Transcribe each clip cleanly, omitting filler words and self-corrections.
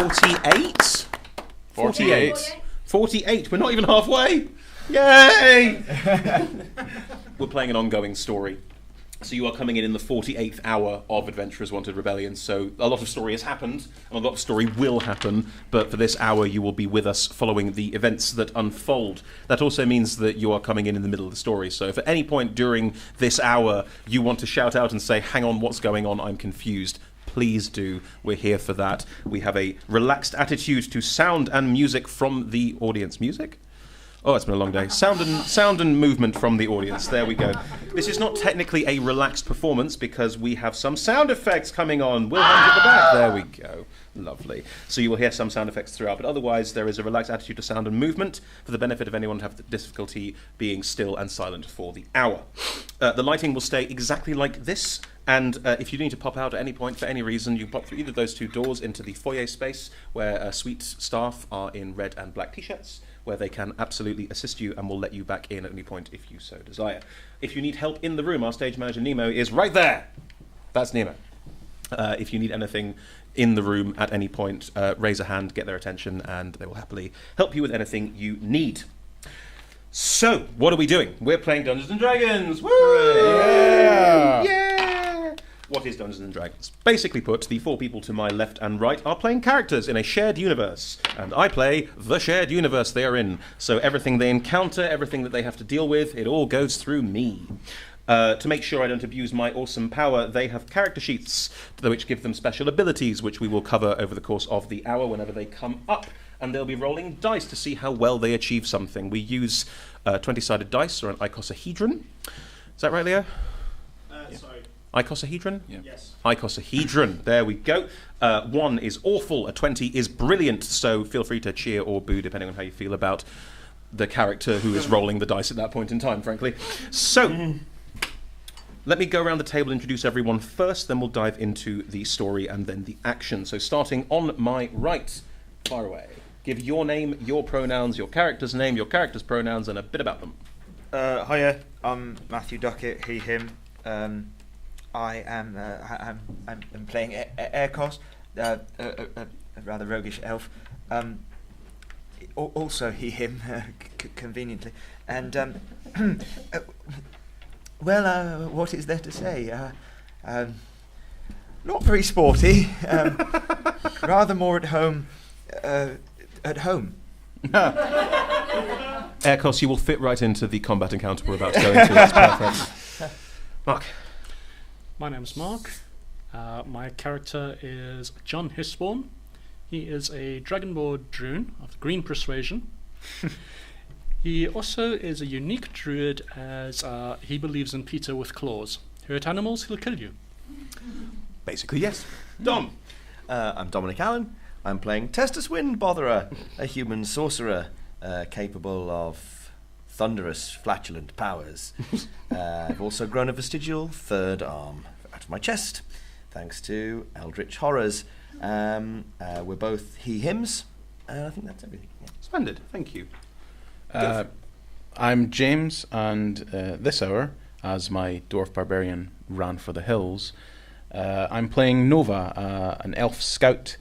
48? 48. We're not even halfway. Yay! We're playing an ongoing story. So you are coming in the 48th hour of Adventurers Wanted Rebellion. So a lot of story has happened, and a lot of story will happen. But for this hour, you will be with us following the events that unfold. That also means that you are coming in the middle of the story. So if at any point during this hour you want to shout out and say, hang on, what's going on? I'm confused. Please do. We're here for that. We have a relaxed attitude to sound and music from the audience. Music? Oh, it's been a long day. Sound and movement from the audience. There we go. This is not technically a relaxed performance because we have some sound effects coming on. Will hand at the back. There we go. Lovely. So you will hear some sound effects throughout, but otherwise there is a relaxed attitude to sound and movement for the benefit of anyone who have difficulty being still and silent for the hour. The lighting will stay exactly like this, and if you need to pop out at any point for any reason, you can pop through either of those two doors into the foyer space where sweet staff are in red and black t-shirts, where they can absolutely assist you and will let you back in at any point if you so desire. If you need help in the room, our stage manager Nemo is right there. That's Nemo. If you need anything in the room at any point, raise a hand, get their attention, and they will happily help you with anything you need. So, what are we doing? We're playing Dungeons & Dragons! Woo! Yeah! Yeah! What is Dungeons & Dragons? Basically put, the four people to my left and right are playing characters in a shared universe, and I play the shared universe they are in. So everything they encounter, everything that they have to deal with, it all goes through me. To make sure I don't abuse my awesome power, they have character sheets which give them special abilities, which we will cover over the course of the hour whenever they come up. And they'll be rolling dice to see how well they achieve something. We use 20-sided dice, or an icosahedron. Is that right, Leo? Sorry. Icosahedron? Yeah. Yes. Icosahedron. There we go. 1 is awful, a 20 is brilliant, so feel free to cheer or boo depending on how you feel about the character who is rolling the dice at that point in time, frankly. So, let me go around the table and introduce everyone first, then we'll dive into the story and then the action. So starting on my right, far away. Give your name, your pronouns, your character's name, your character's pronouns, and a bit about them. Hiya, I'm Matthew Duckett, he, him. I am I'm playing Aircos, a rather roguish elf. Also he, him, conveniently. And, well, what is there to say? Not very sporty, rather more at home. Aircos, you will fit right into the combat encounter we're about to go into. That's perfect. Mark. My name's Mark. My character is John Hisborn. He is a Dragonborn Druid of the Green Persuasion. He also is a unique druid as he believes in Peter with claws. Hurt animals, he'll kill you. Basically, yes. Dom. I'm Dominic Allen. I'm playing Testus Wind Botherer, a human sorcerer capable of thunderous, flatulent powers. I've also grown a vestigial third arm out of my chest, thanks to eldritch horrors. We're both he-hims, and I think that's everything. Yeah. Splendid, thank you. I'm James, and this hour, as my dwarf barbarian ran for the hills, I'm playing Nova, an elf scout,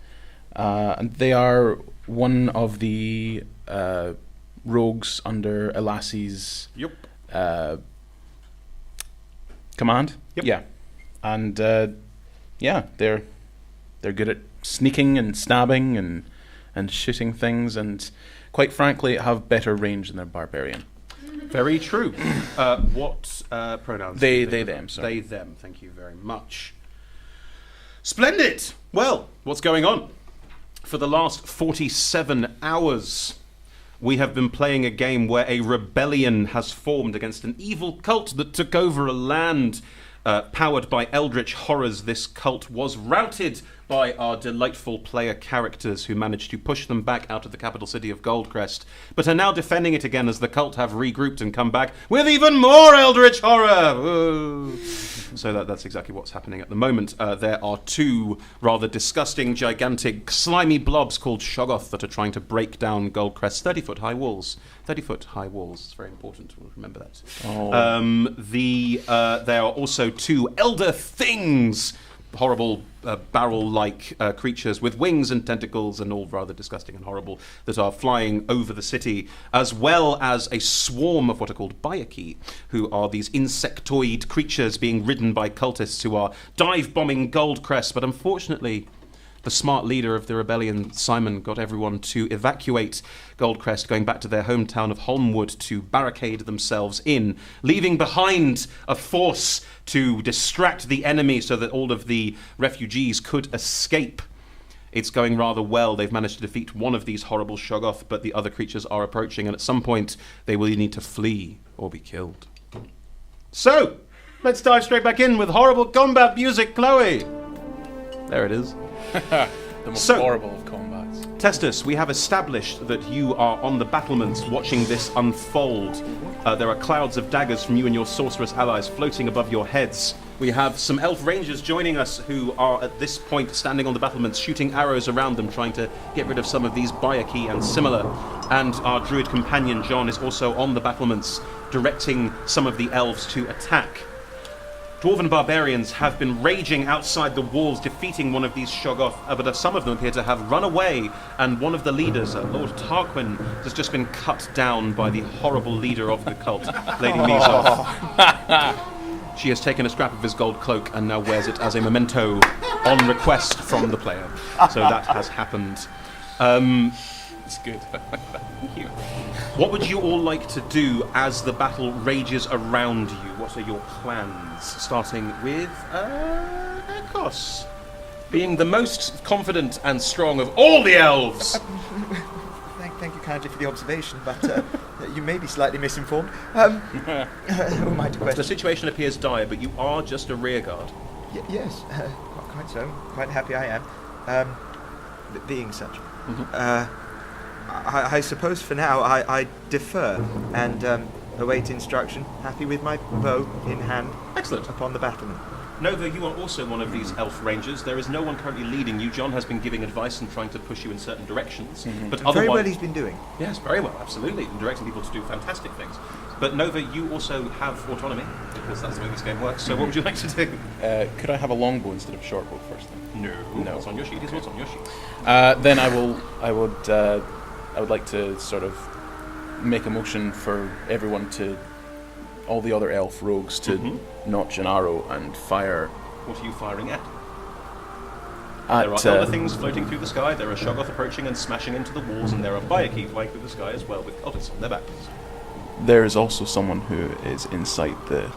and they are one of the rogues under Elassi's command. Yep. Yeah, and they're good at sneaking and stabbing and shooting things, and quite frankly, have better range than their barbarian. Very true. What pronouns? They, them. Sorry. They, them. Thank you very much. Splendid. Well, what's going on? For the last 47 hours, we have been playing a game where a rebellion has formed against an evil cult that took over a land. Powered by eldritch horrors, this cult was routed by our delightful player characters who managed to push them back out of the capital city of Goldcrest, but are now defending it again as the cult have regrouped and come back with even more eldritch horror! Ooh. So that's exactly what's happening at the moment. There are two rather disgusting, gigantic, slimy blobs called Shoggoth that are trying to break down Goldcrest's 30-foot high walls. 30-foot high walls. It's very important to remember that. Oh. There are also two elder things, horrible barrel-like creatures with wings and tentacles and all rather disgusting and horrible that are flying over the city, as well as a swarm of what are called Bayaki, who are these insectoid creatures being ridden by cultists who are dive-bombing Goldcrest, but unfortunately the smart leader of the rebellion, Simon, got everyone to evacuate Goldcrest, going back to their hometown of Holmwood to barricade themselves in, leaving behind a force to distract the enemy so that all of the refugees could escape. It's going rather well. They've managed to defeat one of these horrible Shoggoth, but the other creatures are approaching, and at some point they will need to flee or be killed. So, let's dive straight back in with horrible combat music, Chloe! There it is. The most horrible of combats. Testus, we have established that you are on the battlements watching this unfold. There are clouds of daggers from you and your sorceress allies floating above your heads. We have some elf rangers joining us who are at this point standing on the battlements, shooting arrows around them, trying to get rid of some of these Bayaki and similar. And our druid companion John is also on the battlements, directing some of the elves to attack. Dwarven barbarians have been raging outside the walls, defeating one of these Shoggoth, but some of them appear to have run away, and one of the leaders, Lord Tarquin, has just been cut down by the horrible leader of the cult, Lady Mizov. She has taken a scrap of his gold cloak and now wears it as a memento on request from the player. So that has happened. It's good. Thank you. What would you all like to do as the battle rages around you? What are your plans? Starting with Ekos, being the most confident and strong of all the elves. Thank you kindly for the observation, but you may be slightly misinformed. Who am I to The question? situation appears dire, but you are just a rear guard. Yes, quite so. Quite happy I am. Being such. Mm-hmm. I suppose for now I defer and await instruction, happy with my bow in hand. Excellent. Upon the battlement. Nova, you are also one of these elf rangers. There is no one currently leading you. John has been giving advice and trying to push you in certain directions. Mm-hmm. But Very otherwise, well he's been doing. yes, very well, absolutely, and directing people to do fantastic things. But Nova, you also have autonomy, because that's the way this game works. So what would you like to do? Could I have a longbow instead of shortbow first? Then? No. What's on your sheet is what's on your sheet. Then I would like to sort of make a motion for everyone to, all the other elf rogues, to notch an arrow and fire. What are you firing at? At, There are other things floating through the sky. There are Shoggoth approaching and smashing into the walls, and there are Bayaki flying through the sky as well with cultists on their backs. There is also someone who is inside the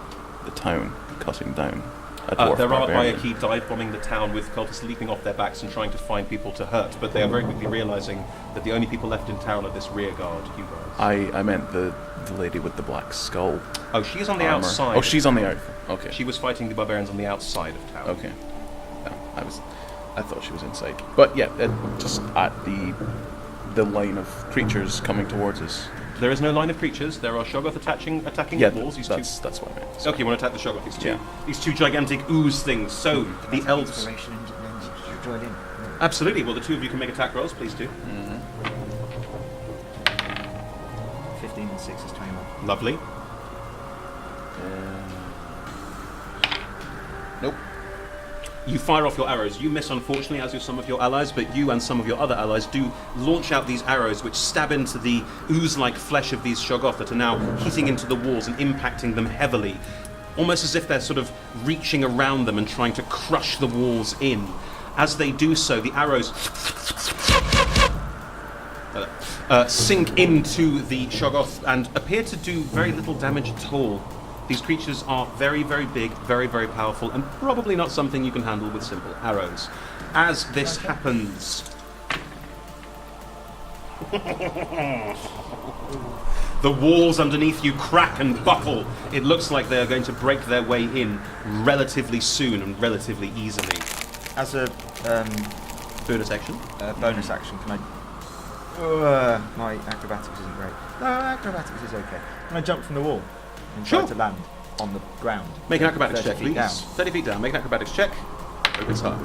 town, cutting down a dwarf There are barbarian. Bayaki dive-bombing the town with cultists leaping off their backs and trying to find people to hurt, but they are very quickly realising that the only people left in town are this rear guard, you guys. I meant the lady with the black skull. Oh, she is on the armor. outside. Oh, she's on the out. Okay. She was fighting the barbarians on the outside of town. Okay. No, I thought she was inside. But yeah, just at the line of creatures coming towards us. There is no line of creatures. There are Shoggoth attacking Yeah, the walls. that's what I meant. Okay, you want to attack the Shoggoth? Yeah. These two gigantic ooze things. So the elves. Inspiration and then you join in. Absolutely. Well, the two of you can make attack rolls. Please do. 15 and 6 is 21. Lovely. Nope. You fire off your arrows. You miss, unfortunately, as do some of your allies, but you and some of your other allies do launch out these arrows which stab into the ooze-like flesh of these Shoggoth that are now hitting into the walls and impacting them heavily, almost as if they're sort of reaching around them and trying to crush the walls in. As they do so, the arrows sink into the Shoggoth and appear to do very little damage at all. These creatures are very, very big, very, very powerful, and probably not something you can handle with simple arrows. As this happens, the walls underneath you crack and buckle. It looks like they are going to break their way in relatively soon and relatively easily. As a Bonus action. bonus action, can I... my acrobatics isn't great. No, acrobatics is okay. Can I jump from the wall and try Sure. to land on the ground? Make an acrobatics 30 check, feet please. down. 30 feet down. Make an acrobatics check. Hope it's hard.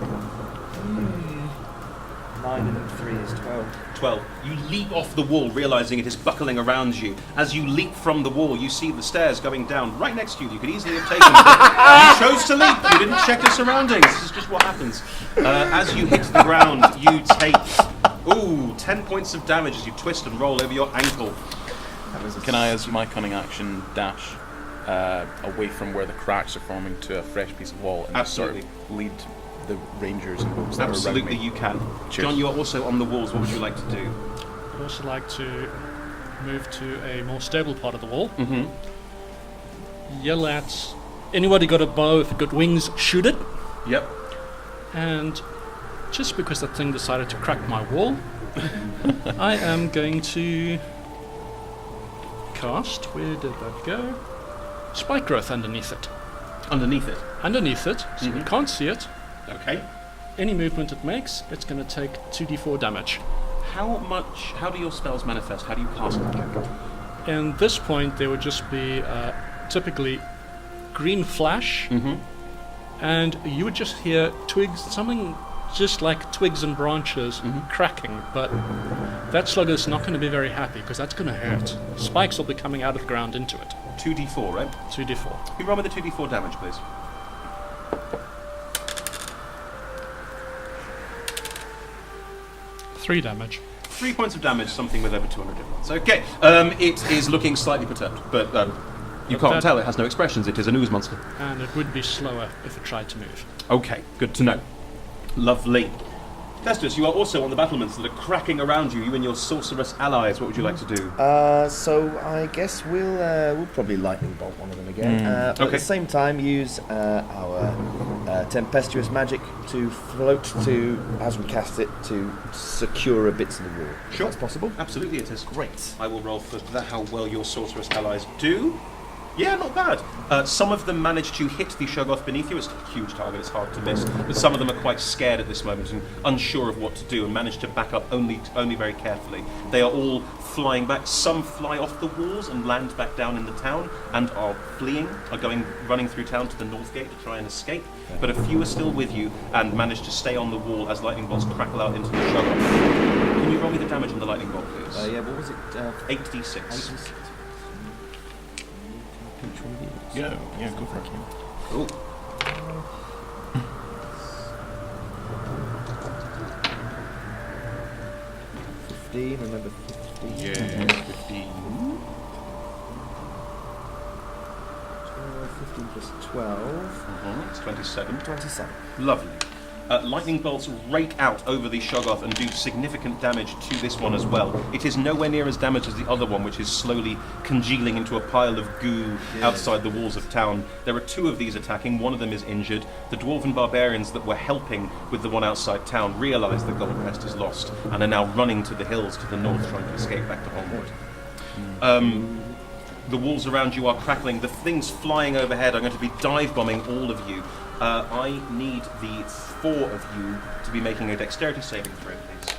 9 and 3 is 12. 12. You leap off the wall, realizing it is buckling around you. As you leap from the wall, you see the stairs going down right next to you. You could easily have taken them. You chose to leap. You didn't check your surroundings. This is just what happens. As you hit the ground, you take 10 points of damage as you twist and roll over your ankle. Can I, as my cunning action, dash away from where the cracks are forming to a fresh piece of wall and Absolutely. just sort of lead the rangers and folks that are around Absolutely, me? you can. Cheers. John, you are also on the walls. What would you like to do? I'd also like to move to a more stable part of the wall. Mm-hmm. Yell at anybody got a bow, if it got wings, shoot it. Yep. And just because that thing decided to crack my wall, I am going to cast, where did that go? Spike growth underneath it. Underneath it. Underneath it, so we can't see it. Okay. Any movement it makes, it's going to take 2d4 damage. How do your spells manifest? How do you cast them? And at this point, there would just be typically green flash, and you would just hear twigs, something just like twigs and branches cracking, but that slugger is not going to be very happy because that's going to hurt. Spikes will be coming out of the ground into it. 2d4, right? 2d4. Can you roll me the 2d4 damage, please? 3 damage. 3 points of damage, something with over 200 hit points. Okay, it is looking slightly perturbed, but you can't tell. It has no expressions. It is an ooze monster. And it would be slower if it tried to move. Okay, good to know. Lovely. Testus, you are also on the battlements that are cracking around you. You and your sorceress allies. What would you like to do? So I guess we'll probably lightning bolt one of them again. But at Okay. the same time, use our tempestuous magic to float to, as we cast it, to secure bits of the wall. Sure. That's possible. Absolutely, it is. Great. I will roll for how well your sorceress allies do. Yeah, not bad. Some of them manage to hit the Shoggoth beneath you. It's a huge target, it's hard to miss. But some of them are quite scared at this moment and unsure of what to do and manage to back up only very carefully. They are all flying back. Some fly off the walls and land back down in the town and are fleeing, running through town to the north gate to try and escape. But a few are still with you and manage to stay on the wall as lightning bolts crackle out into the Shoggoth. Can you roll me the damage on the lightning bolt, please? Yeah, what was it? 8d6. 86. Yeah, go for it. Cool. Remember 15? Yeah, 15. 15 plus 12. It's 27. 27. Lovely. Lightning bolts rake out over the Shoggoth and do significant damage to this one as well. It is nowhere near as damaged as the other one, which is slowly congealing into a pile of goo outside the walls of town. There are 2 of these attacking. One of them is injured. The dwarven barbarians that were helping with the one outside town realise that Goldcrest is lost and are now running to the hills to the north, trying to escape back to Holmwood. The walls around you are crackling. The things flying overhead are going to be dive bombing all of you. I need the 4 of you to be making a dexterity saving throw, please.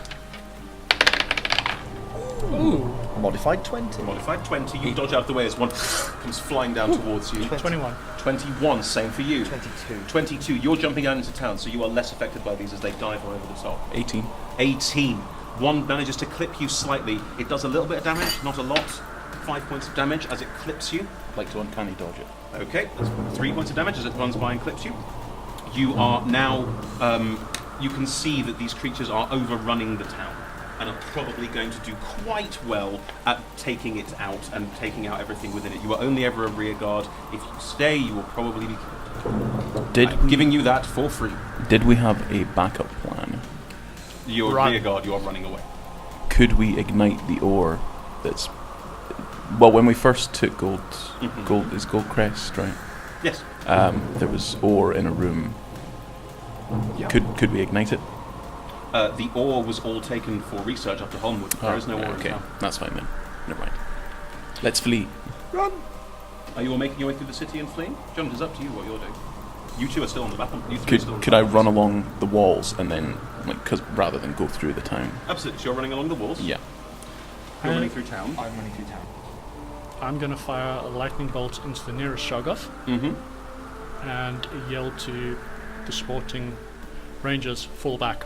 Ooh, Modified 20. Modified 20. You dodge out of the way as one comes flying down towards you. 21. 21. Same for you. 22. 22. You're jumping out into town, so you are less affected by these as they dive over the top. 18. 18. One manages to clip you slightly. It does a little bit of damage, not a lot. 5 points of damage as it clips you. I'd like to uncanny dodge it. Okay, that's 3 points of damage as it runs by and clips you. You are now, you can see that these creatures are overrunning the town and are probably going to do quite well at taking it out and taking out everything within it. You are only ever a rear guard. If you stay, you will probably be killed. I'm giving you that for free. Did we have a backup plan? You're Run. rear guard, you are running away. Could we ignite the ore that's... Well, when we first took gold is Goldcrest, right? Yes. There was ore in a room. Yeah. Could we ignite it? The ore was all taken for research up to Holmwood. There is no ore in okay, town. that's fine then. Never mind. Let's flee. Run! Are you all making your way through the city and fleeing? John, it's up to you what you're doing. You 2 are still on the battle. You 3 are still on the Could I battle. run along the walls and then, rather than go through the town? Absolutely. So you're running along the walls. Yeah. You're running through town. I'm running through town. I'm going to fire a lightning bolt into the nearest Shoggoth Mm-hmm. and yell to the sporting rangers, fall back.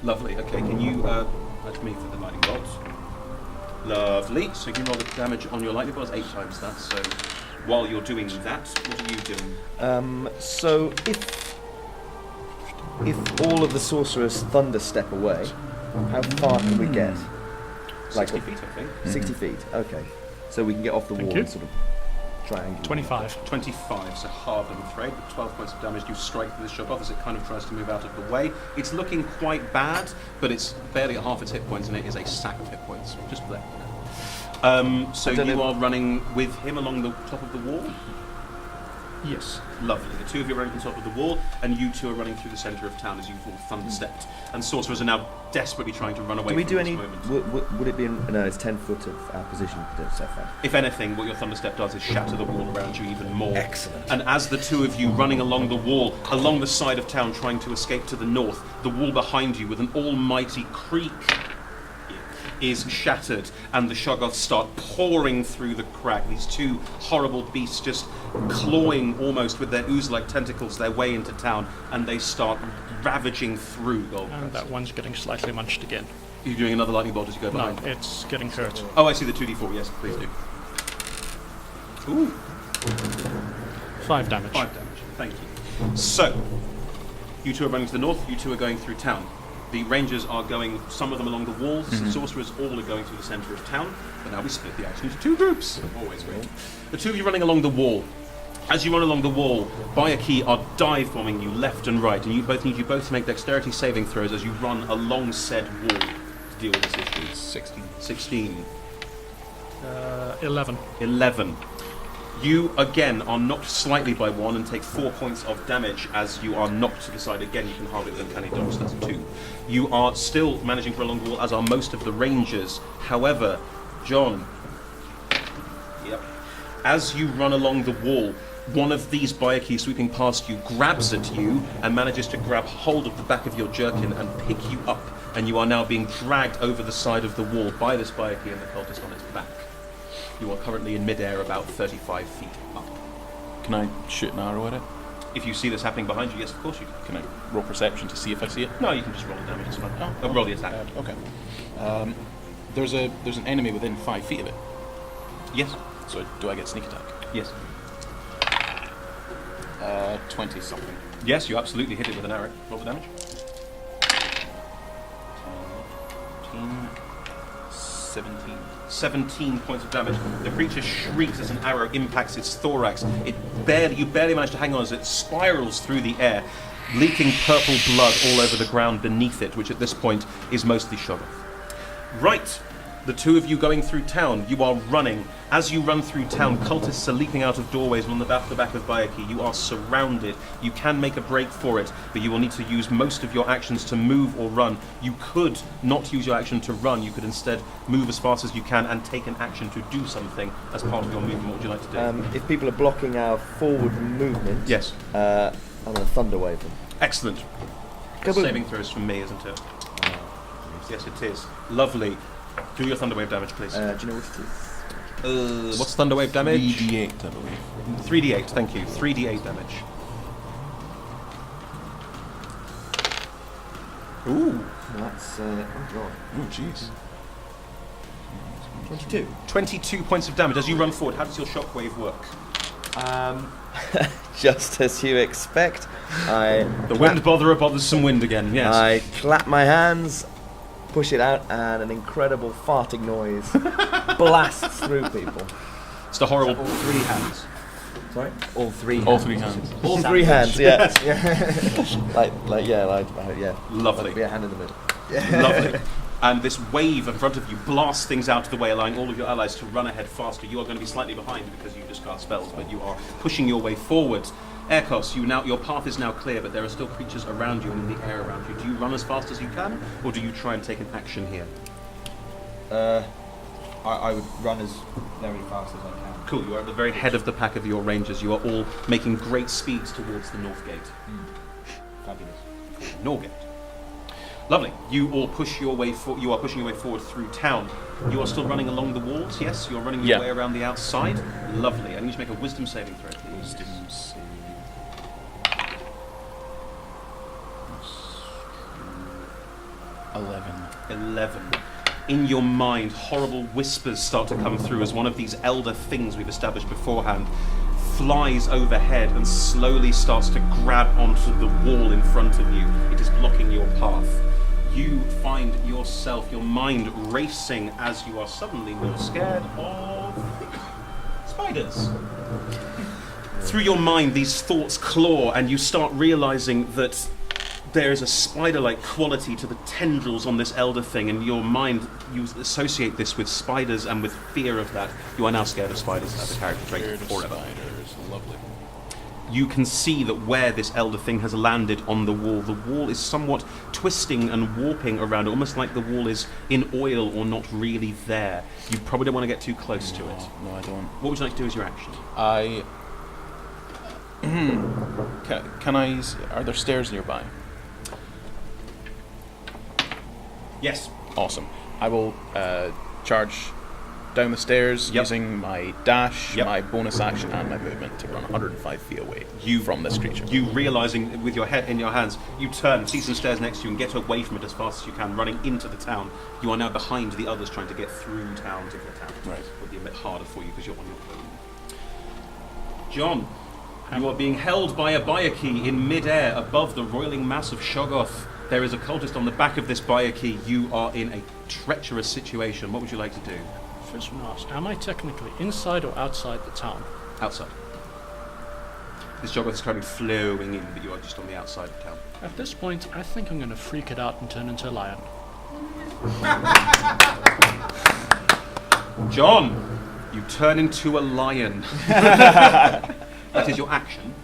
Lovely. Okay, can you add me for the lightning bolts? Lovely. So you can roll the damage on your lightning bolts 8 times that. So while you're doing that, what are you doing? So if all of the sorcerers thunder step away, how far can we get? 60 feet, I think. 60 feet. Okay. So we can get off the Thank wall you. and sort of triangle. 25. 25, so hard, I'm afraid. With 12 points of damage, you strike the shot off as it kind of tries to move out of the way. It's looking quite bad, but it's barely at half its hit points, and it is a sack of hit points. Just there. So you are running with him along the top of the wall? Yes. Lovely. The two of you are running to the top of the wall, and you two are running through the centre of town as you've all thunderstepped. And sorcerers are now desperately trying to run away Do we from do this any? moment. Would it be? No, it's 10 foot of our position so far. If anything, what your thunderstep does is shatter the wall around you even more. Excellent. And as the two of you running along the wall, along the side of town, trying to escape to the north, the wall behind you, with an almighty creak, is shattered, and the Shoggoths start pouring through the crack. These two horrible beasts just clawing almost with their ooze-like tentacles their way into town, and they start ravaging through Goldcrest. And that one's getting slightly munched again. You're doing another lightning bolt as you go No, behind. it's getting hurt. Oh, I see the 2d4. Yes, please do. Ooh. 5 damage. 5 damage. Thank you. So, you two are running to the north. You two are going through town. The rangers are going, some of them along the walls. The sorcerers all are going through the centre of town. But now we split the action into 2 groups. Always great. The two of you running along the wall. As you run along the wall, Bayaki are dive bombing you left and right, and you both need to make dexterity saving throws as you run along said wall to deal with this issue. 16. 11. 11. You, again, are knocked slightly by 1 and take 4 points of damage as you are knocked to the side. Again, you can hardly with uncanny dodge, so that's 2. You are still managing for a long wall, as are most of the rangers. However, John, as you run along the wall, one of these Bayaki sweeping past you grabs at you and manages to grab hold of the back of your jerkin and pick you up, and you are now being dragged over the side of the wall by this Bayaki and the cultist on its back. You are currently in midair about 35 feet up. Can I shoot an arrow at it? If you see this happening behind you, yes, of course you can. Can I roll perception to see if I see it? No, you can just roll the damage, it's fine. Roll the attack. Okay. There's an enemy within 5 feet of it. Yes. So do I get sneak attack? Yes. 20 something. Yes, you absolutely hit it with an arrow. Roll the damage. 17. 17 points of damage. The creature shrieks as an arrow impacts its thorax. You barely manage to hang on as it spirals through the air, leaking purple blood all over the ground beneath it, which at this point is mostly Shoggoth. Right, the two of you going through town, you are running. As you run through town, cultists are leaping out of doorways on the back of Bayaki. You are surrounded. You can make a break for it, but you will need to use most of your actions to move or run. You could not use your action to run. You could instead move as fast as you can and take an action to do something as part of your movement. What would you like to do? If people are blocking our forward movement, Yes. I'm going to thunder wave them. Excellent. Kaboom. Saving throws from me, isn't it? Yes, it is. Lovely. Do your Thunderwave damage, please. Do you know what it is? What's Thunderwave damage? 3d8, I believe. 3d8, thank you. 3d8 damage. Ooh. That's, oh god. Oh, jeez. 22. 22 points of damage. As you run forward, how does your shockwave work? Just as you expect, The wind botherer bothers some wind again, yes. I clap my hands, push it out, and an incredible farting noise blasts through people. It's the horrible... All 3 hands. Sorry? All 3 All hands. 3 hands. All 3 hands, yeah. yeah. Lovely. Be a hand in the middle. Lovely. And this wave in front of you blasts things out of the way, allowing all of your allies to run ahead faster. You are going to be slightly behind because you just cast spells, but you are pushing your way forward. Aircos, your path is now clear, but there are still creatures around you and in the air around you. Do you run as fast as you can, or do you try and take an action here? I would run as very fast as I can. Cool, you are at the very head of the pack of your rangers. You are all making great speeds towards the North Gate. Fabulous. Norgate. Lovely. You all push your way you are pushing your way forward through town. You are still running along the walls, yes? You're running your way around the outside. Lovely. I need you to make a wisdom saving throw, please. Wisdom save. 11. In your mind, horrible whispers start to come through as one of these elder things we've established beforehand flies overhead and slowly starts to grab onto the wall in front of you. It is blocking your path. You find yourself, your mind racing as you are suddenly more scared of spiders. Through your mind, these thoughts claw, and you start realizing that there is a spider-like quality to the tendrils on this elder thing, and your mind, you associate this with spiders and with fear of that. You are now scared of spiders as a character trait forever. Spiders, lovely. You can see that where this elder thing has landed on the wall is somewhat twisting and warping around, almost like the wall is in oil or not really there. You probably don't want to get too close to it. No, I don't. What would you like to do as your action? Can I? Are there stairs nearby? Yes. Awesome. I will charge down the stairs Yep. using my dash, Yep. my bonus action, and my movement to run 105 feet away from this creature. You realizing with your head in your hands, you turn, see some stairs next to you, and get away from it as fast as you can, running into the town. You are now behind the others, trying to get through town to the town. Right. It would be a bit harder for you because you're on your own. John, you are being held by a Bayaki in mid-air above the roiling mass of Shoggoth. There is a cultist on the back of this Bayaki. You are in a treacherous situation. What would you like to do? First one ask, am I technically inside or outside the town? Outside. This Shoggoth is currently flowing in, but you are just on the outside of town. At this point, I think I'm going to freak it out and turn into a lion. John, you turn into a lion. That is your action.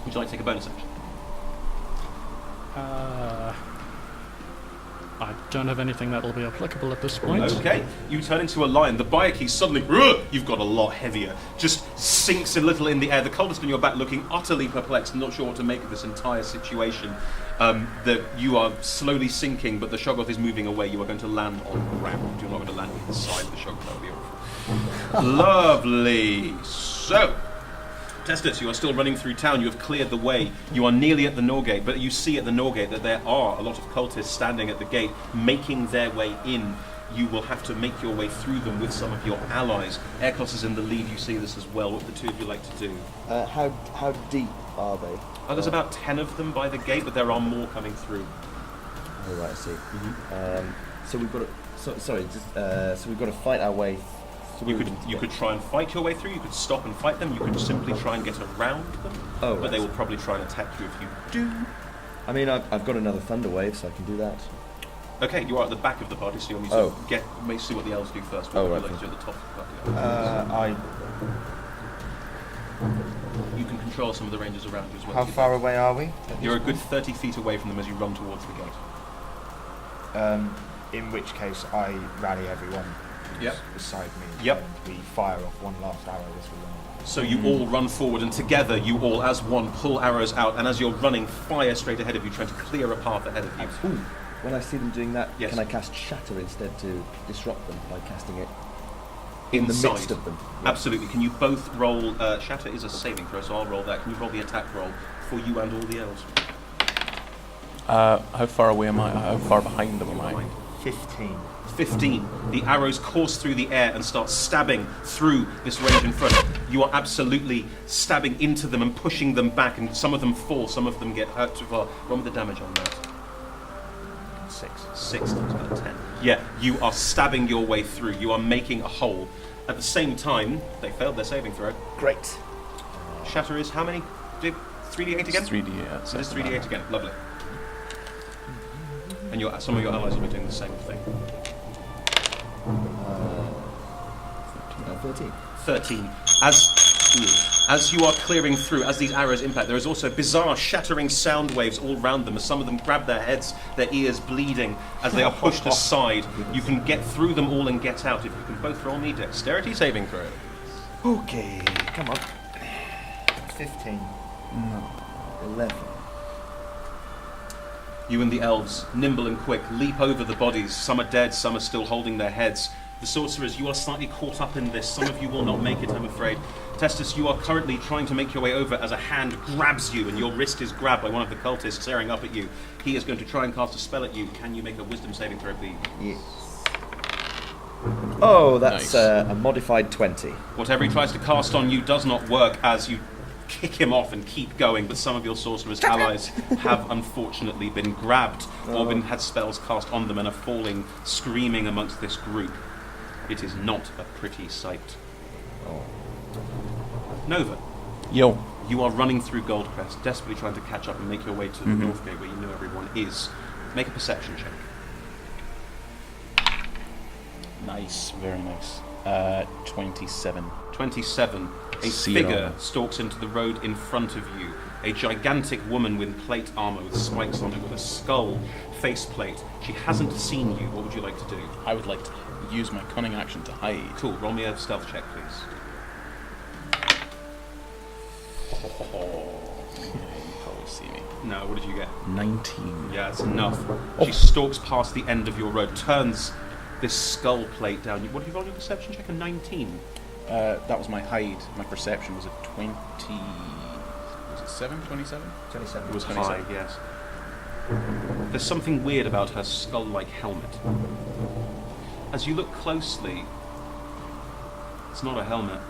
Would you like to take a bonus action? I don't have anything that'll be applicable at this point. Okay, you turn into a lion. The Bayaki suddenly, you've got a lot heavier, just sinks a little in the air. The cultist on your back looking utterly perplexed, not sure what to make of this entire situation. That you are slowly sinking, but the Shoggoth is moving away. You are going to land on the ground. You're not going to land inside the Shoggoth. That would be awful. Lovely. So, Testus, you are still running through town. You have cleared the way. You are nearly at the Norgate, but you see at the Norgate that there are a lot of cultists standing at the gate, making their way in. You will have to make your way through them with some of your allies. Aircross is in the lead. You see this as well. What would the two of you like to do? How deep are they? There's about 10 of them by the gate, but there are more coming through. Oh, right, I see. So we've got to. So we've got to fight our way. You could try and fight your way through. You could stop and fight them. You could simply try and get around them. Oh, but right. they will probably try and attack you if you do. I mean, I've got another thunder wave, so I can do that. Okay, you are at the back of the party, so you'll need to see what the elves do first. What would you like to do at the top of the party? You can control some of the rangers around you as well. How far away are we? You're a good 30 feet away from them as you run towards the gate. In which case, I rally everyone Yep. beside me. Yep. And we fire off one last arrow as we run. So you all run forward, and together you all, as one, pull arrows out, and as you're running, fire straight ahead of you, trying to clear a path ahead of you. Ooh, when I see them doing that, Yes. can I cast Shatter instead to disrupt them by casting it in the Inside. midst of them? Absolutely. Can you both roll? Shatter is a saving throw, so I'll roll that. Can you roll the attack roll for you and all the elves? How far away am I? How far behind them am I? 15. 15. The arrows course through the air and start stabbing through this range in front. You are absolutely stabbing into them and pushing them back, and some of them fall, some of them get hurt too far. Roll me the damage on that. 6 times out of 10. Yeah, you are stabbing your way through. You are making a hole. At the same time, they failed their saving throw. Great. Shatter is how many? 3d8 again? It's 3d8. So it is 3d8 again. Lovely. And some of your allies will be doing the same thing. 13. 13. As you are clearing through, as these arrows impact, there is also bizarre shattering sound waves all around them as some of them grab their heads, their ears bleeding as they are pushed aside. You can get through them all and get out if you can both roll me dexterity saving throw. Okay, come on. 15. 11. You and the elves, nimble and quick, leap over the bodies. Some are dead, some are still holding their heads. The sorcerers, you are slightly caught up in this. Some of you will not make it, I'm afraid. Testus, you are currently trying to make your way over as a hand grabs you and your wrist is grabbed by one of the cultists staring up at you. He is going to try and cast a spell at you. Can you make a wisdom saving throw, please? Yes. Oh, that's Nice. a modified 20. Whatever he tries to cast on you does not work as you kick him off and keep going, but some of your sorcerer's allies have unfortunately been grabbed or had spells cast on them and are falling screaming amongst this group. It is not a pretty sight. Nova, Yo. you are running through Goldcrest, desperately trying to catch up and make your way to the North Gate where you know everyone is. Make a perception check. Nice. Very nice. 27. 27. A See it figure all. stalks into the road in front of you. A gigantic woman with plate armor with spikes on it with a skull faceplate. She hasn't seen you. What would you like to do? I would like to use my cunning action to hide. Cool. Roll me a stealth check, please. You probably see me. No, what did you get? 19. Yeah, it's enough. She stalks past the end of your road, turns this skull plate down. What did you roll your perception check? A 19. That was my hide. My perception was a 20. Was it 27? 27. It was 27. high, yes. There's something weird about her skull-like helmet. As you look closely, it's not a helmet.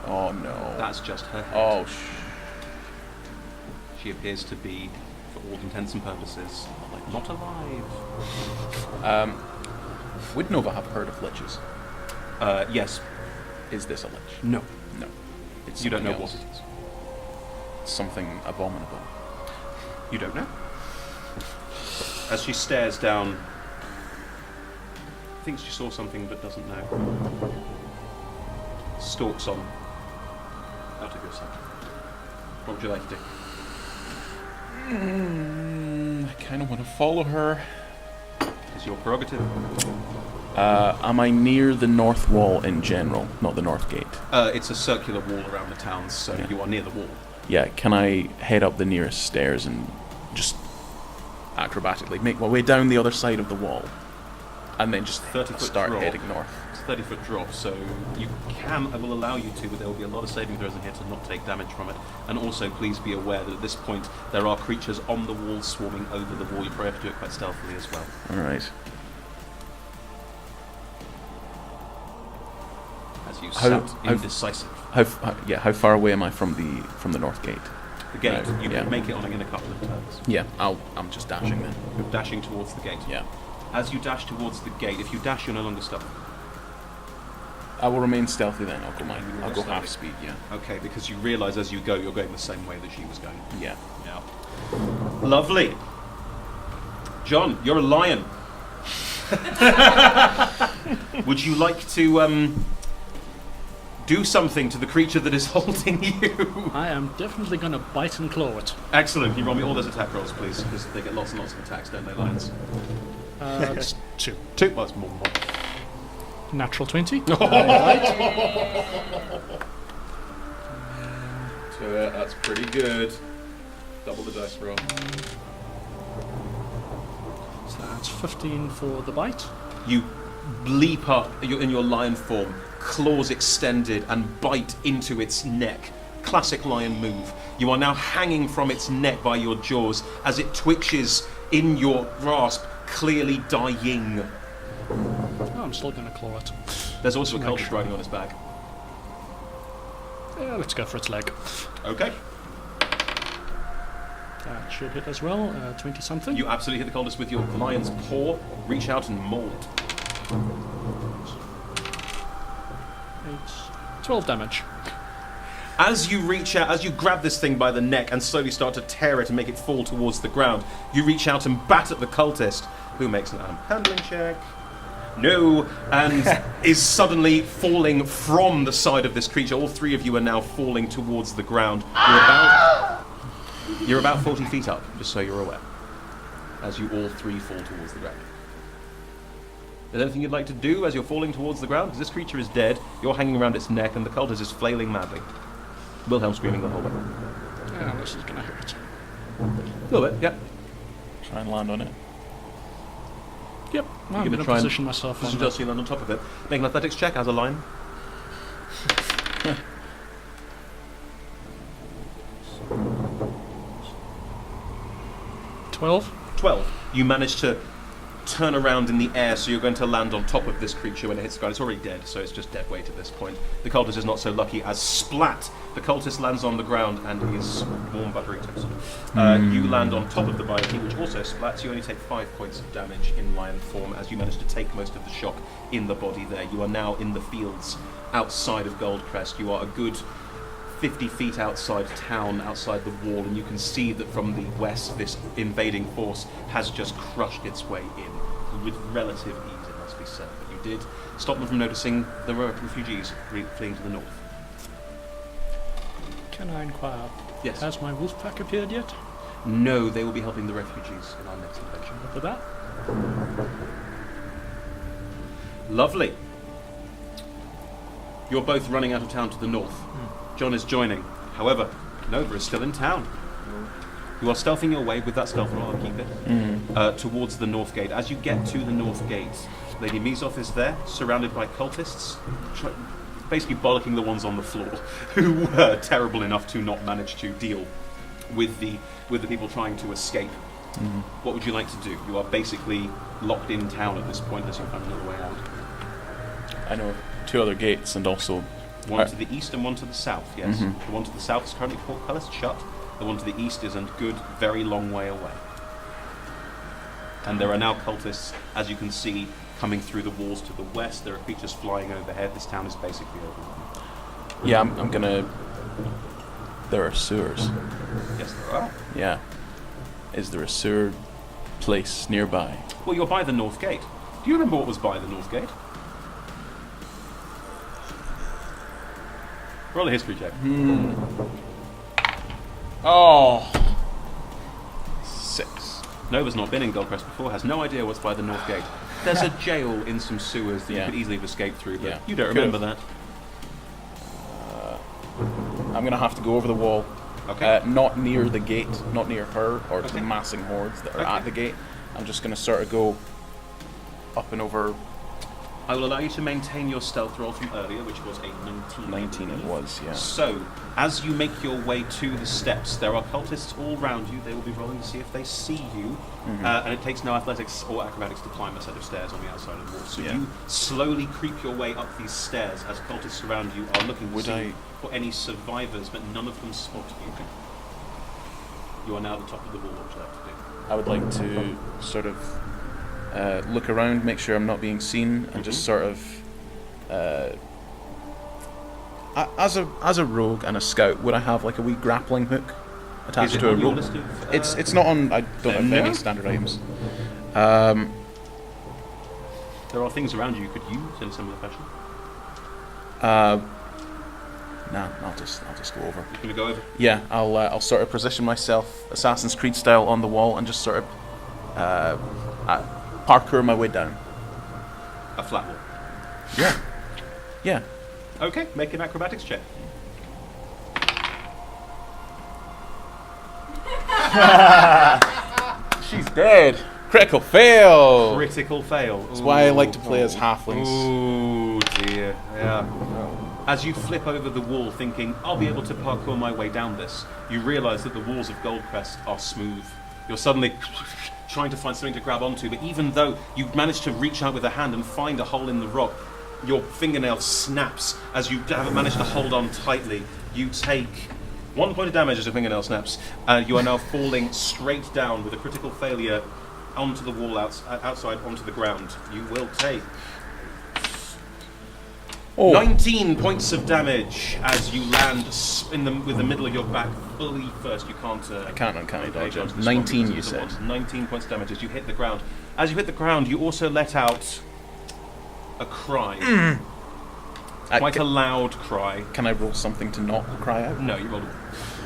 Oh no. That's just her head. Oh She appears to be, for all intents and purposes, not alive. Would Nova have heard of liches? Yes. Is this a lich? No. No. It's You don't know something what else. it is. It's something abominable. You don't know. As she stares down, thinks she saw something but doesn't know. Stalks on out of your sight. What would you like to do? I kind of want to follow her. Is your prerogative? Am I near the north wall in general, not the north gate? It's a circular wall around the town, so Yeah. you are near the wall. Yeah, can I head up the nearest stairs and just acrobatically make my way down the other side of the wall? And then just 30-foot start drop. heading north. It's a 30-foot drop, so you can, I will allow you to, but there will be a lot of saving throws in here to not take damage from it. And also, please be aware that at this point, there are creatures on the wall swarming over the wall. You probably have to do it quite stealthily as well. Alright. As you How- sat how- indecisive. How far away am I from the north gate? The gate, Right, you yeah. can make it on in a couple of turns. Yeah, I'm just dashing then. You're dashing towards the gate. Yeah. As you dash towards the gate, if you dash, you're no longer stealthy. I will remain stealthy then. I'll go stealthy. half speed, yeah. Okay, because you realise as you go, you're going the same way that she was going. Yeah. Yeah. Lovely. John, you're a lion. Would you like to do something to the creature that is holding you? I am definitely going to bite and claw it. Excellent. Can you roll me all those attack rolls, please? Because they get lots and lots of attacks, don't they, lions? It's 2. 2. Well, that's more than one. Natural 20. That's pretty good. Double the dice roll. So that's 15 for the bite. You leap up in your lion form, claws extended, and bite into its neck. Classic lion move. You are now hanging from its neck by your jaws as it twitches in your grasp, clearly dying. Oh, I'm still going to claw it. There's also a cultist riding on its back. Yeah, let's go for its leg. Okay. That should hit as well. 20 something. You absolutely hit the cultist with your lion's paw. Reach out and maul. 12 damage. As you reach out, as you grab this thing by the neck and slowly start to tear it and make it fall towards the ground, you reach out and bat at the cultist, who makes an handling check. No, and is suddenly falling from the side of this creature. All three of you are now falling towards the ground. You're about 40 feet up, just so you're aware, as you all three fall towards the ground. Is there anything you'd like to do as you're falling towards the ground? Because this creature is dead, you're hanging around its neck, and the cultist is flailing madly. Wilhelm screaming the whole way. Yeah, this is going to hurt. A little bit, yeah. Try and land on it. Yep, I'm gonna going to try and position myself on Just so you land on top of it. Make an athletics check as a line. 12. 12. You manage to turn around in the air, so you're going to land on top of this creature when it hits the ground. It's already dead, so it's just dead weight at this point. The cultist is not so lucky as splat. The cultist lands on the ground and is warm, buttery toast. You land on top of the biokeep, which also splats. You only take 5 points of damage in lion form as you manage to take most of the shock in the body there. You are now in the fields outside of Goldcrest. You are a good 50 feet outside town, outside the wall, and you can see that from the west this invading force has just crushed its way in with relative ease, it must be said. But you did stop them from noticing the refugees fleeing to the north. Can I inquire? Yes. Has my wolf pack appeared yet? No, they will be helping the refugees in our next adventure. For that? Lovely. You're both running out of town to the north. John is joining. However, Nova is still in town. You are stealthing your way with that stealth roll, I'll keep it, towards the north gate. As you get to the north gate, Lady Mizoth is there, surrounded by cultists, basically bollocking the ones on the floor, who were terrible enough to not manage to deal with the people trying to escape. What would you like to do? You are basically locked in town at this point unless you find another way out. I know 2 other gates and also... One to the east and one to the south, yes. The one to the south is currently portcullis shut. The one to the east is a good, very long way away. And there are now cultists, as you can see, coming through the walls to the west. There are creatures flying overhead. This town is basically overrun. Yeah, I'm gonna... There are sewers. Yes, there are. Yeah. Is there a sewer place nearby? Well, you're by the north gate. Do you remember what was by the north gate? Roll a history check. Oh! 6. Nova's not been in Goldcrest before, has no idea what's by the north gate. There's a jail in some sewers that you could easily have escaped through, but you don't remember that. I'm gonna have to go over the wall. Okay. Not near the gate, not near her or the massing hordes that are at the gate. I'm just gonna sort of go up and over. I will allow you to maintain your stealth roll from earlier, which was a 19. 19 it was, yeah. So, as you make your way to the steps, there are cultists all round you. They will be rolling to see if they see you. And it takes no athletics or acrobatics to climb a set of stairs on the outside of the wall. So you slowly creep your way up these stairs as cultists around you are looking to see for any survivors, but none of them spot you. You are now at the top of the wall. What would you like to do? I would like to sort of look around, make sure I'm not being seen, and just sort of, as a rogue and a scout, would I have like a wee grappling hook attached to a rope? It's not on. I don't have any standard items. There are things around you could use in similar fashion. Nah, I'll just go over. You're gonna go over. Yeah, I'll sort of position myself Assassin's Creed style on the wall and just sort of parkour my way down. A flat wall. Yeah. Yeah. Okay, make an acrobatics check. She's dead. Critical fail. Critical fail. That's why I like to play as halflings. Oh dear. Yeah. As you flip over the wall thinking, I'll be able to parkour my way down this, you realise that the walls of Goldcrest are smooth. You're suddenly trying to find something to grab onto, but even though you manage to reach out with a hand and find a hole in the rock, your fingernail snaps as you haven't managed to hold on tightly. You take 1 point of damage as your fingernail snaps. You are now falling straight down with a critical failure onto the wall outside onto the ground. You will take 19 points of damage as you land with the middle of your back fully first. You can't. I can't uncanny dodge dodge it. this 19, one you because it's said. a one. 19 points of damage as you hit the ground. As you hit the ground, you also let out a cry. Quite a loud cry. Can I roll something to not cry out? No, you rolled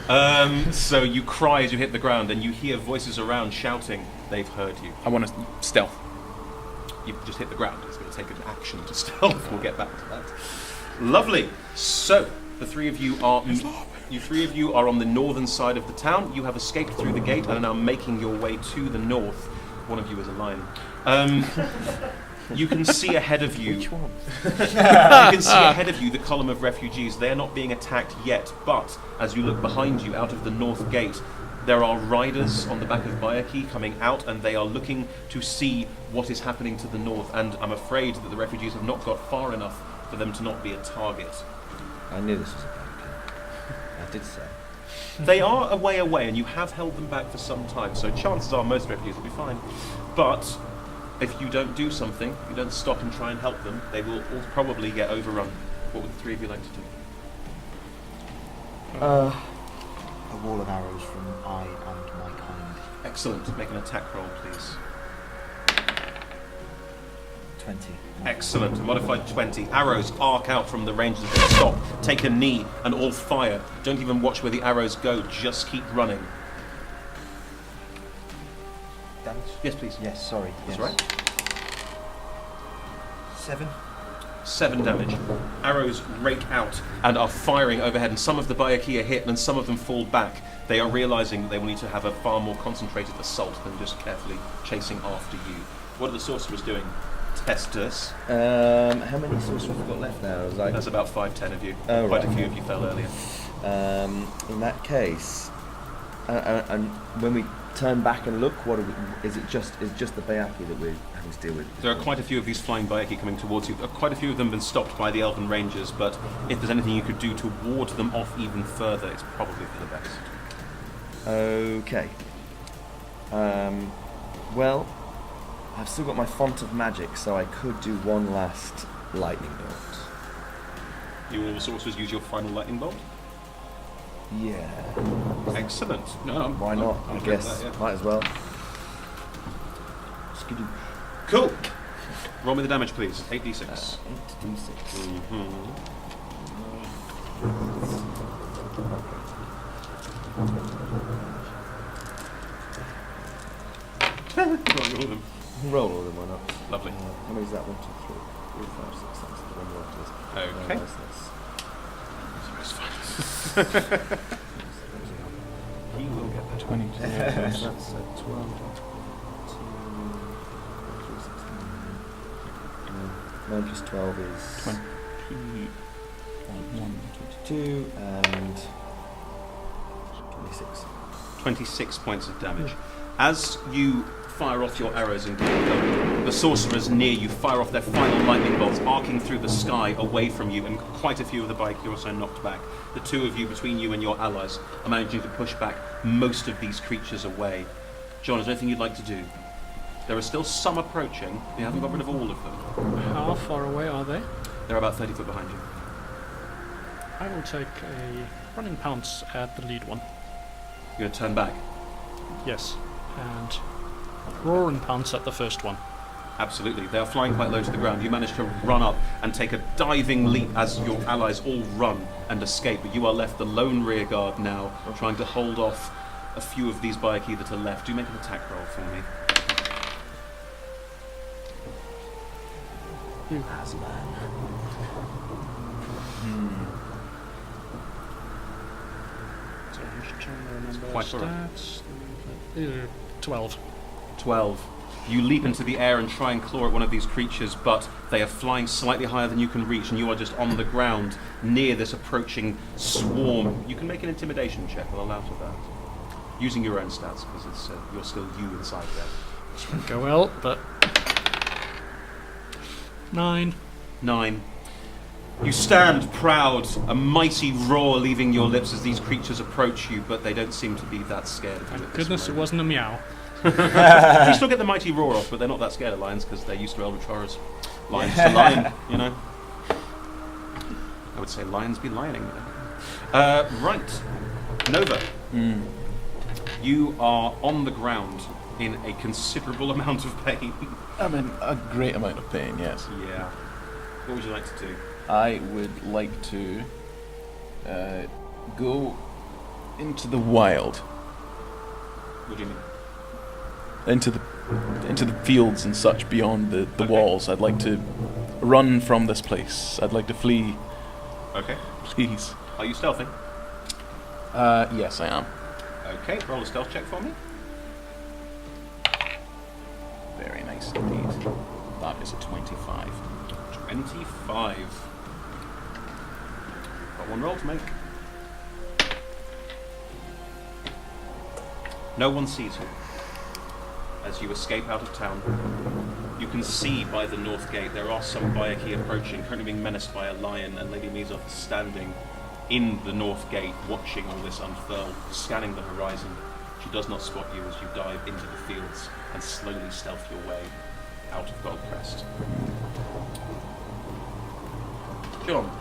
a so you cry as you hit the ground, and you hear voices around shouting. They've heard you. I want to stealth. You've just hit the ground. It's going to take an action to stealth. We'll get back to that. Lovely. So the three of you are on the northern side of the town. You have escaped through the gate and are now making your way to the north. One of you is a lion. You can see ahead of you. Which one? You can see ahead of you the column of refugees. They are not being attacked yet, but as you look behind you out of the north gate, there are riders on the back of Bayaki coming out, and they are looking to see what is happening to the north. And I'm afraid that the refugees have not got far enough for them to not be a target. I knew this was a bad plan. I did say. They are a way away, and you have held them back for some time, so chances are most refugees will be fine. But if you don't do something, you don't stop and try and help them, they will all probably get overrun. What would the three of you like to do? A wall of arrows from I and my kind. Excellent. Make an attack roll, please. 20. Excellent. A modified 20. Arrows arc out from the ranges. Stop. Take a knee and all fire. Don't even watch where the arrows go. Just keep running. Damage? Yes, please. Yes, sorry. That's yes. right. 7. 7 damage. Arrows rake out and are firing overhead, and some of the Bayaki are hit and some of them fall back. They are realizing that they will need to have a far more concentrated assault than just carefully chasing after you. What are the sorcerers doing? Test us. How many sorcerers have we got left now? That's about 5-10 of you. Oh, Quite right. a few of you fell earlier. In that case, and when we turn back and look, is just the Bayaki that we're having to deal with? There are quite a few of these flying Bayaki coming towards you. Quite a few of them have been stopped by the Elven Rangers, but if there's anything you could do to ward them off even further, it's probably for the best. Okay. Well, I've still got my font of magic, so I could do one last lightning bolt. You all the sorcerers use your final lightning bolt? Yeah. Excellent. No, Why not? I I'm guess. that, yeah. Might as well. Skidoo. Cool. Roll me the damage, please. 8d6. 8d6. Roll them. Roll all of them, why not? Lovely. How many is that? 1, 2, 3, 4, 5, 6, 7, 8, 9, 10, 11, 12, 13. Okay. He will get that. 20. That's 12. 9 plus 12 is 22 and 26. 26 points of damage. As you fire off your arrows and the sorcerers near you fire off their final lightning bolts, arcing through the sky away from you, and quite a few of the bike are also knocked back. The two of you, between you and your allies, are managing to push back most of these creatures away. John, is there anything you'd like to do? There are still some approaching. You haven't got rid of all of them. How far away are they? They're about 30 foot behind you. I will take a running pounce at the lead one. You're going to turn back. Yes. And roaring pounce at the first one. Absolutely. They are flying quite low to the ground. You manage to run up and take a diving leap as your allies all run and escape, but you are left the lone rear guard now, trying to hold off a few of these Bayaki that are left. Do make an attack roll for me. So I'm just trying to remember quite all right. stats. 12. 12. You leap into the air and try and claw at one of these creatures, but they are flying slightly higher than you can reach, and you are just on the ground near this approaching swarm. You can make an intimidation check. I'll allow for that. Using your own stats, because it's you're still you inside there. This won't go well, but 9. 9. You stand proud, a mighty roar leaving your lips as these creatures approach you, but they don't seem to be that scared of you. Thank goodness it wasn't a meow. You still get the mighty roar off, but they're not that scared of lions because they're used to Eldritch lions to lion, you know. I would say lions be lioning. Right, Nova. You are on the ground in a considerable amount of pain. I'm in a great amount of pain, yes. Yeah. What would you like to do? I would like to go into the wild, What do you mean? into the fields and such beyond the Okay. walls. I'd like to run from this place. I'd like to flee, Okay. please. Are you stealthing? Yes, I am. Okay, roll a stealth check for me. Yes, indeed. That is a 25. 25. Got one roll to make. No one sees you. As you escape out of town, you can see by the north gate there are some Bayaki approaching, currently being menaced by a lion, and Lady Mizov is standing in the north gate, watching all this unfurl, scanning the horizon. She does not spot you as you dive into the fields and slowly stealth your way out of Goldcrest. John,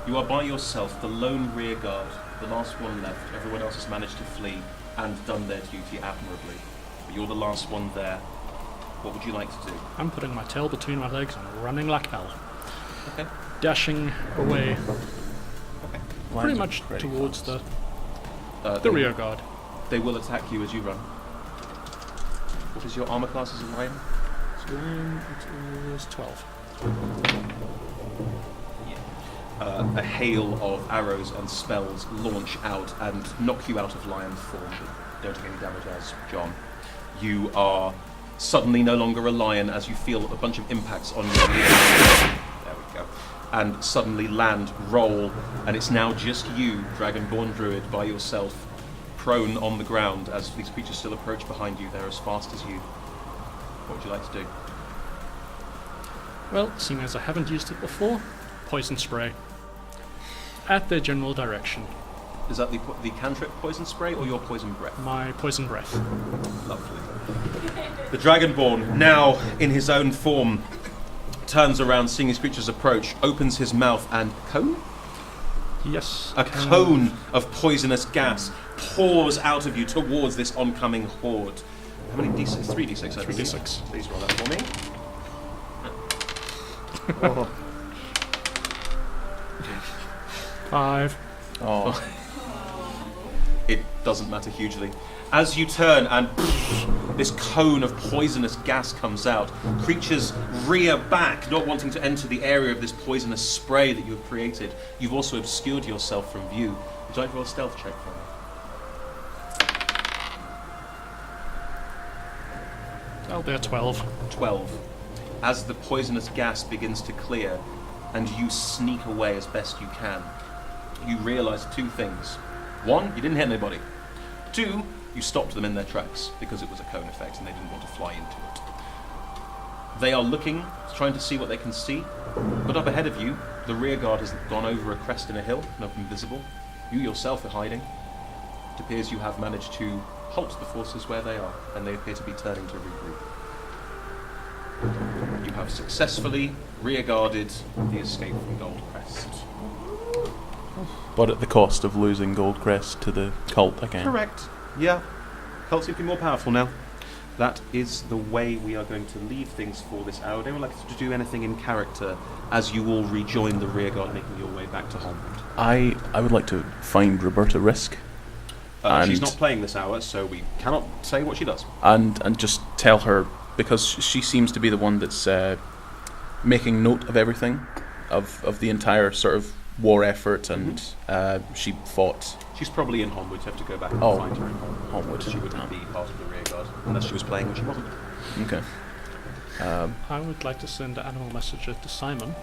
you are by yourself, the lone rear guard, the last one left. Everyone else has managed to flee and done their duty admirably. But you're the last one there. What would you like to do? I'm putting my tail between my legs and running like hell. Okay. Dashing away, Okay. pretty much towards the rear guard. They will attack you as you run. What is your armor class as a lion? So then it is 12. A hail of arrows and spells launch out and knock you out of lion form, but don't take any damage as John. You are suddenly no longer a lion as you feel a bunch of impacts on your rear. There we go. And suddenly land, roll, and it's now just you, Dragonborn Druid, by yourself, prone on the ground as these creatures still approach behind you. They're as fast as you. What would you like to do? Well, seeing as I haven't used it before, poison spray. At their general direction. Is that the cantrip poison spray or your poison breath? My poison breath. Lovely. The Dragonborn, now in his own form, turns around, seeing his creatures approach, opens his mouth, and cone? Yes. A cone of poisonous gas pours out of you towards this oncoming horde. How many d6? 3d6, I believe. 3d6. Please roll that for me. Oh. 5. Oh, It doesn't matter hugely. As you turn and this cone of poisonous gas comes out, creatures rear back, not wanting to enter the area of this poisonous spray that you have created. You've also obscured yourself from view. Would you like to roll a stealth check for me? Oh, they're 12. 12. As the poisonous gas begins to clear and you sneak away as best you can, you realise two things. One, you didn't hit anybody. Two, you stopped them in their tracks because it was a cone effect and they didn't want to fly into it. They are looking, trying to see what they can see, but up ahead of you, the rear guard has gone over a crest in a hill and are invisible. You yourself are hiding. It appears you have managed to halt the forces where they are, and they appear to be turning to regroup. You have successfully rear-guarded the escape from Goldcrest. but at the cost of losing Goldcrest to the cult again. Correct. Yeah. Cult seems to be more powerful now. That is the way we are going to leave things for this hour. Would anyone like to do anything in character as you all rejoin the rearguard, making your way back to Homeland? I would like to find Roberta Risk She's not playing this hour, so we cannot say what she does. and just tell her, because she seems to be the one that's making note of everything, of the entire sort of war effort, and she fought. She's probably in Homewood. You have to go back and Oh, find her in Homewood. She wouldn't be part of the rearguard unless she was playing, which she wasn't. Okay. I would like to send an animal message to Simon,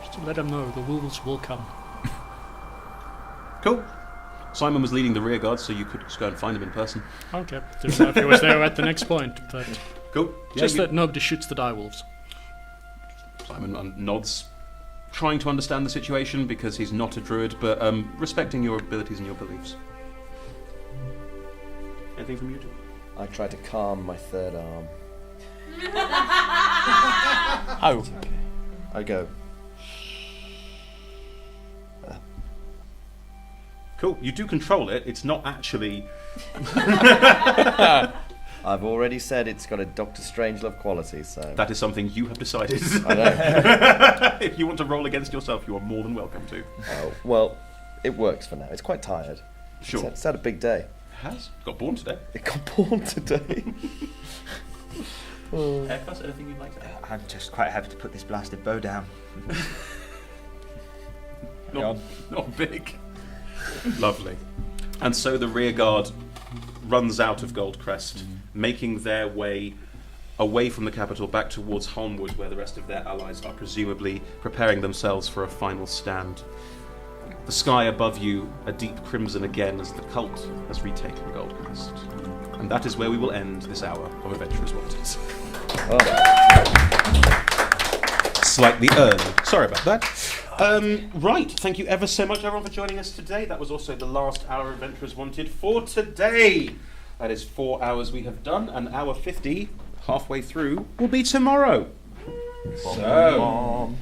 just to let him know the wolves will come. Cool. Simon was leading the rearguard, so you could just go and find him in person. Okay, didn't know if he was there at the next point, but Cool. just that nobody shoots the direwolves. Simon nods, trying to understand the situation because he's not a druid, but respecting your abilities and your beliefs. Anything from you, John? I try to calm my third arm. Oh. I go, Cool. You do control it. It's not actually... I've already said it's got a Doctor Strangelove quality, so... That is something you have decided. I know. If you want to roll against yourself, you are more than welcome to. Oh, well, it works for now. It's quite tired. Sure. It's had a big day. It has. Got born today. It got born today. Haircuts, anything you'd like to add? I'm just quite happy to put this blasted bow down. Not big. Lovely. And so the rearguard runs out of Goldcrest, making their way away from the capital back towards Holmwood, where the rest of their allies are presumably preparing themselves for a final stand. The sky above you, a deep crimson again as the cult has retaken Goldcrest. And that is where we will end this hour of Adventurers Wanted. Slightly early. Sorry about that. Right, thank you ever so much, everyone, for joining us today. That was also the last hour of Adventurers Wanted for today. That is 4 hours we have done, and hour 50, halfway through, will be tomorrow. So,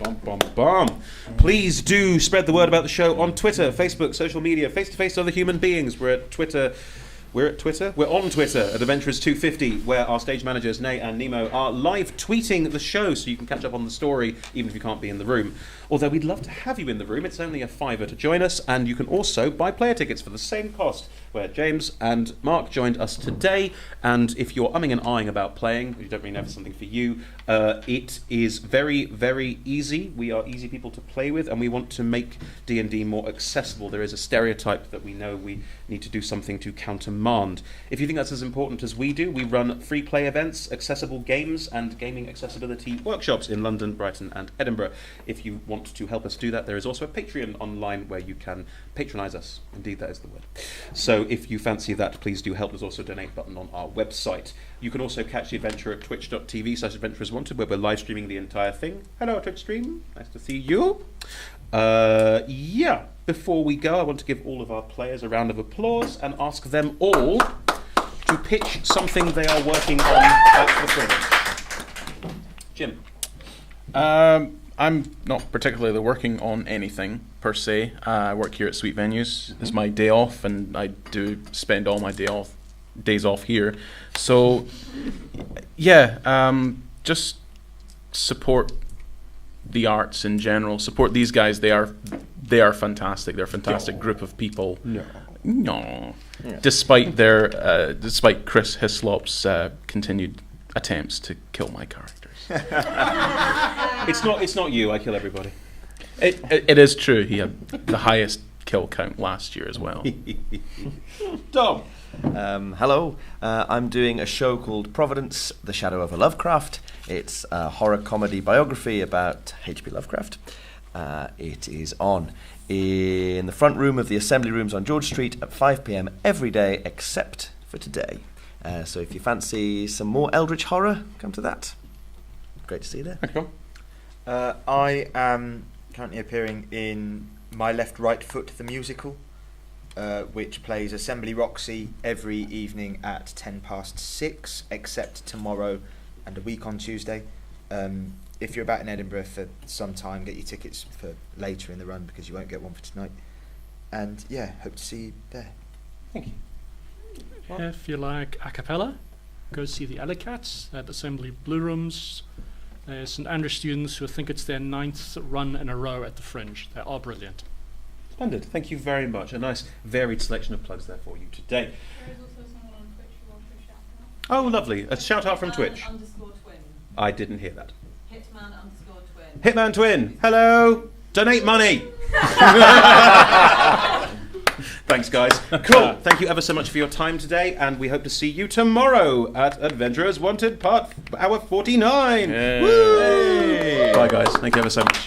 please do spread the word about the show on Twitter, Facebook, social media, face-to-face other human beings. We're on Twitter at Adventurers250, where our stage managers, Nay and Nemo, are live tweeting the show, so you can catch up on the story, even if you can't be in the room. Although we'd love to have you in the room. It's only a £5 to join us, and you can also buy player tickets for the same cost, where James and Mark joined us today. And if you're umming and ahhing about playing, you don't really know if it's something for you, it is very, very easy. We are easy people to play with, and we want to make D&D more accessible. There is a stereotype that we know we need to do something to countermand. If you think that's as important as we do, we run free play events, accessible games, and gaming accessibility workshops in London, Brighton, and Edinburgh. If you want to help us do that, there is also a Patreon online where you can patronise us. Indeed, that is the word. So if you fancy that, please do help. There's also a donate button on our website. You can also catch the adventure at twitch.tv/adventurerswanted, where we're live streaming the entire thing. Hello, Twitch stream. Nice to see you. Before we go, I want to give all of our players a round of applause and ask them all to pitch something they are working on at the Fringe. Jim. I'm not particularly working on anything per se. I work here at Sweet Venues. It's my day off, and I do spend all my days off here. So, just support the arts in general. Support these guys. They are fantastic. They're a fantastic group of people. No. Yeah. Despite Chris Hislop's continued attempts to kill my characters. It's not you. I kill everybody. It is true. He had the highest kill count last year as well. Dom. Hello. I'm doing a show called Providence: The Shadow of a Lovecraft. It's a horror comedy biography about H.P. Lovecraft. It is on in the front room of the Assembly Rooms on George Street at 5 p.m. every day except for today. So if you fancy some more Eldritch horror, come to that. Great to see you there. Okay. I am currently appearing in My Left Right Foot, the musical, which plays Assembly Roxy every evening at 6:10, except tomorrow and a week on Tuesday. If you're about in Edinburgh for some time, get your tickets for later in the run, because you won't get one for tonight. And hope to see you there. Thank you. If you like a cappella, go see the Alley Cats at Assembly Blue Rooms. St Andrew students who think it's their 9th run in a row at the Fringe. They are brilliant. Splendid. Thank you very much. A nice varied selection of plugs there for you today. There is also someone on Twitch who wants to shout out. Oh, lovely. A shout out from Twitch. _twin. I didn't hear that. Hitman_twin. Hitman Twin. Hello. Donate money. Thanks, guys. Cool. Thank you ever so much for your time today, and we hope to see you tomorrow at Adventurers Wanted hour 49. Yay. Woo! Bye, guys. Thank you ever so much.